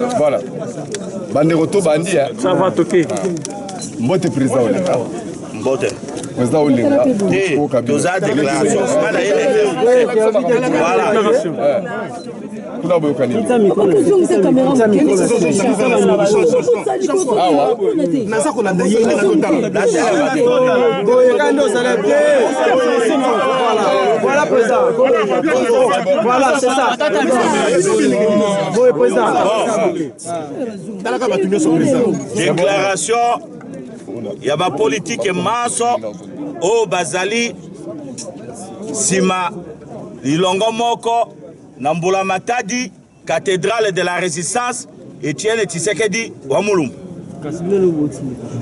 Voilà. Banderoto bandi. Ça va toquer. Mbote président Olinga. Mbote. Président Olinga. Nous avons déclaration. Voilà. Kuna boyokani. Nasa kolanda ye voilà président. Voilà c'est ça. Déclaration. Il y a ma politique et maso au Bazali Sima Lilongo Moko Nambula Matadi cathédrale de la résistance Etienne Tshisekedi Wamulum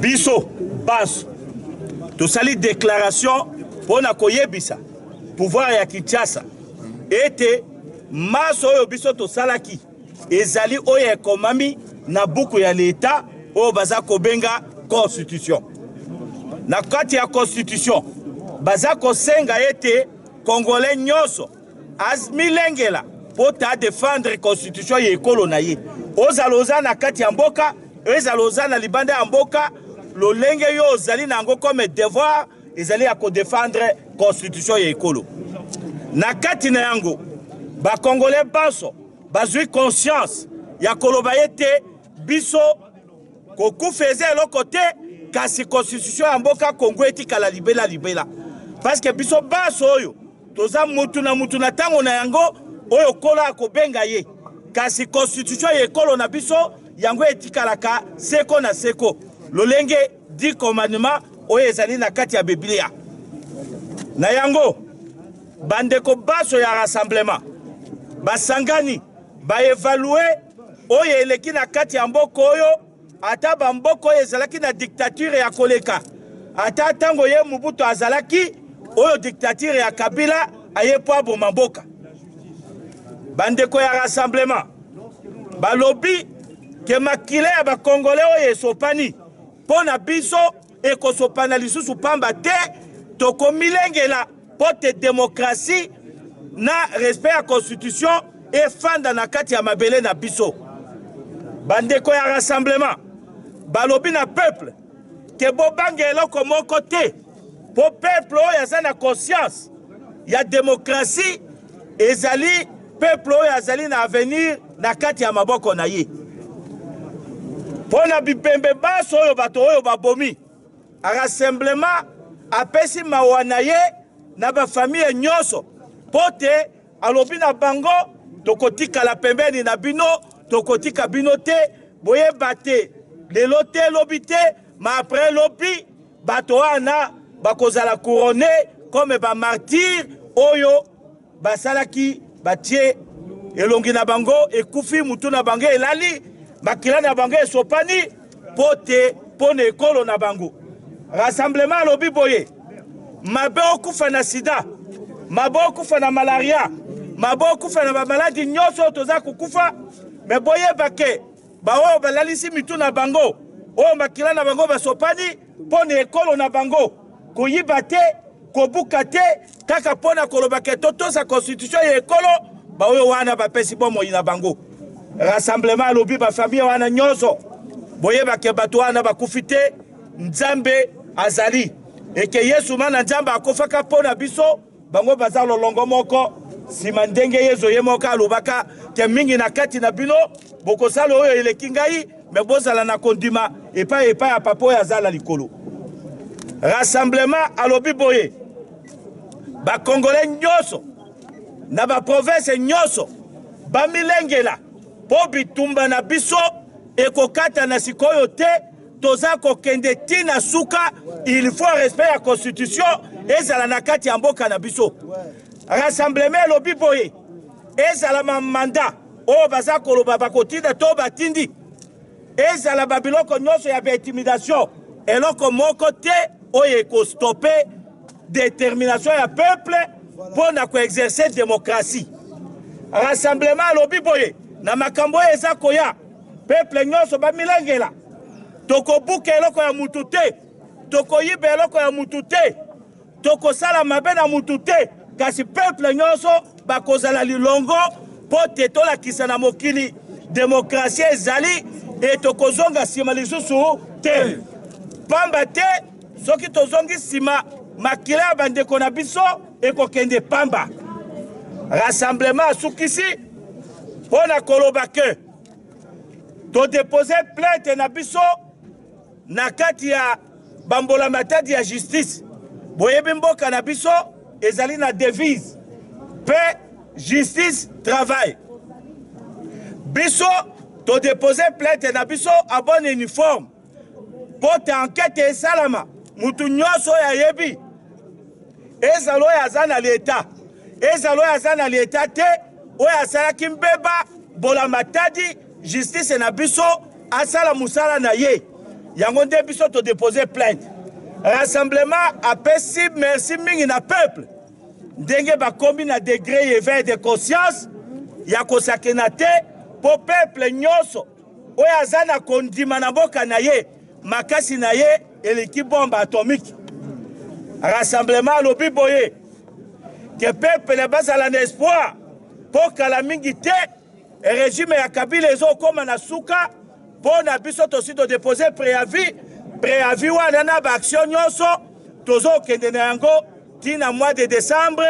Biso Bas to sali déclaration pour na koyebisa pouvoir ya Kinshasa ete maso oyo biso to salaki ezali oyo ekomami na buku ya l'État oyo baza kobenga constitution. Na kati ya constitution baza kosenga ete congolais nyoso azmilengela pota défendre constitution ye ekolo na ye ozaloza na kati ya mboka ezaloza na libanda ya mboka lolenge yo ozali nango comme devoir ezali ya ko défendre constitution ye ekolo na kati na yango ba congolais baso bazui conscience ya koloba ete biso kokufeze eloko te kasi constitution ya mboka Kongo etikala libela parce que biso baso oyo toza mutu na tango na yango oyo kola akobenga ye kasi constitution ya ekolo na biso yango etikalaka seko na seko lolenge 10 commandements oyo ezali na kati ya Biblia na yango bandeko baso ya rassemblement basangani baevalue oyo eleki na kati ya mboka oyo ata bamboko ezalaki na dictature ya koleka ata tango ye Mobutu azalaki oyo dictature ya Kabila aye po aboma mboka bandeko ya rassemblement balobi ke makile ya bakongole oyo esopani mpo na biso ekosopana lisusu pamba te tokomilengela po te démocratie na respect ya constitution efanda na kati ya mabele na biso bandeko ya rassemblement balobi na peuple ke bobange eloko moko te po peuple oyo aza na conscience ya démocratie ezali peuple oyo azali na avenir na kati ya maboko na ye mpo na bipembe baso oyo bato oyo babomi rassemblement apesi mawa na ye na bafamille nyonso po te alobi na bango tokotikala pembeni na bino tokotika bino te boyeba te lelo te lobi te ma après lobi bato wana bakozala couronné comme ba martyr oyo basalaki batie elongi na bango ekufi mutu na bango elali makila na bango esopani pote pone ekolo na bango rassemblement lobi boye mabe okufa na sida mabe okufa na malaria mabe okufa na bamaladi nyonso toza kukufa me boyeba ke baoyo balalisi mitu na bango oyo makila na bango basopani pone ekolo na bango koyiba te kobuka te kaka pona koloba ke totosa constitution ya ekolo baoyo wana bapesi bomoi na bango rassemblement alobi bafamille wana nyonso boyeba ke bato wana bakufi te nzambe azali eke yesu mana nzambe akofaka pona biso bango baza lolongo moko sima ndenge yezo ye moko alobaka ke mingi na kati na bino bokosala oyo eleki ngai me bozala na kondima epai ya papa oyo azala likolo rassemblement alobi boye bakongole nyonso na baprovince nyonso bamilengela po bitumba na biso ekokata na sikoyo te toza kokende tina suka il faut respect ya constitution ezala na kati ya mboka na biso rassemblement alobi boye ezala mamanda oyo baza koloba bakotinda to batindi ezala babiloko nyonso ya intimidation eloko moko te oyo ekostope détermination ya peuple pour na koexercer démocratie rassemblement alobi boye na makambo eza koya peuple nyonso bamilengela tokobuka eloko ya mutu te tokoyiba eloko ya mutu te tokosala mabe na mutu te kasi peuple nyonso bakozala lilongo po te tolakisa na mokili démocratie ezali et tokozonga nsima lisusu te pamba te soki tozongi nsima makila ya bandeko na biso ekokende pamba. Rassemblement asukisi mpo na koloba ke todepose plainte na biso na kati ya bambola matadi ya justice. Boyebi mboka na biso ezali na devise paix, justice, travail. Biso todepose plainte na biso a bon uniforme po te enquête esalama mutu nyonso oyo ayebi ezala oyo aza na leta ezala oyo aza na leta te oyo asalaki mbeba bola matadi justice na biso asala musala na ye yango nde biso todepose plainte. Rassemblement apesi merci mingi na peuple ndenge bakombi na degré éveil de conscience ya kosakena te po peuple nyonso oyo aza na kondima na mboka na ye makasi na ye eleki bombe atomique. Rassemblement alobi boye ke peuple bazala na espoir po kala mingi te régime ya Kabila ezokoma na suka po na biso tosi todepose préavis wana na baaction nyonso tozokende na yango tina mois de décembre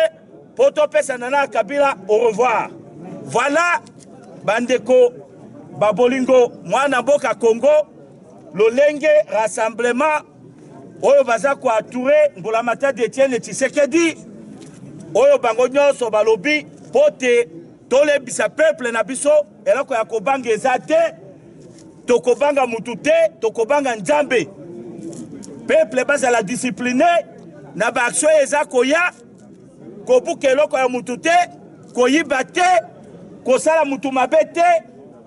po topesana na Kabila au revoir. Voilà bandeko babolingo mwana mboka Congo lolenge rassemblement oyo baza ko atouré mbola matadi Etienne Tshisekedi oyo bango nyonso balobi pote tolebisa peuple na biso eloko ya kobanga eza te tokobanga mutu te tokobanga nzambe. Peuple bazala discipliné na baaction eza koya kobuka eloko ya mutu te koyiba te kosala mutu mabe te.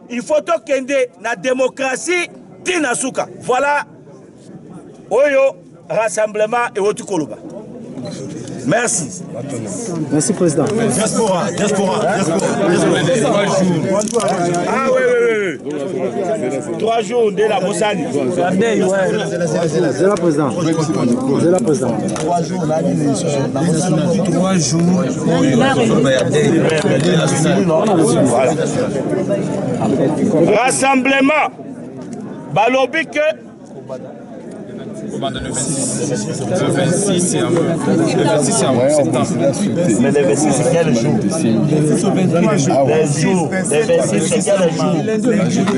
Il faut tokende na démocratie tina suka. Voilà oyo rassemblement et autres koloba. Merci. Merci président. Diaspora. Ah oui. 3 jours de la Mossani. C'est la président. 3 jours là, 3 jours. Rassemblement. Balobi que le 26 septembre. Mais le 26 c'est quel jour? Le 26 c'est quel jour?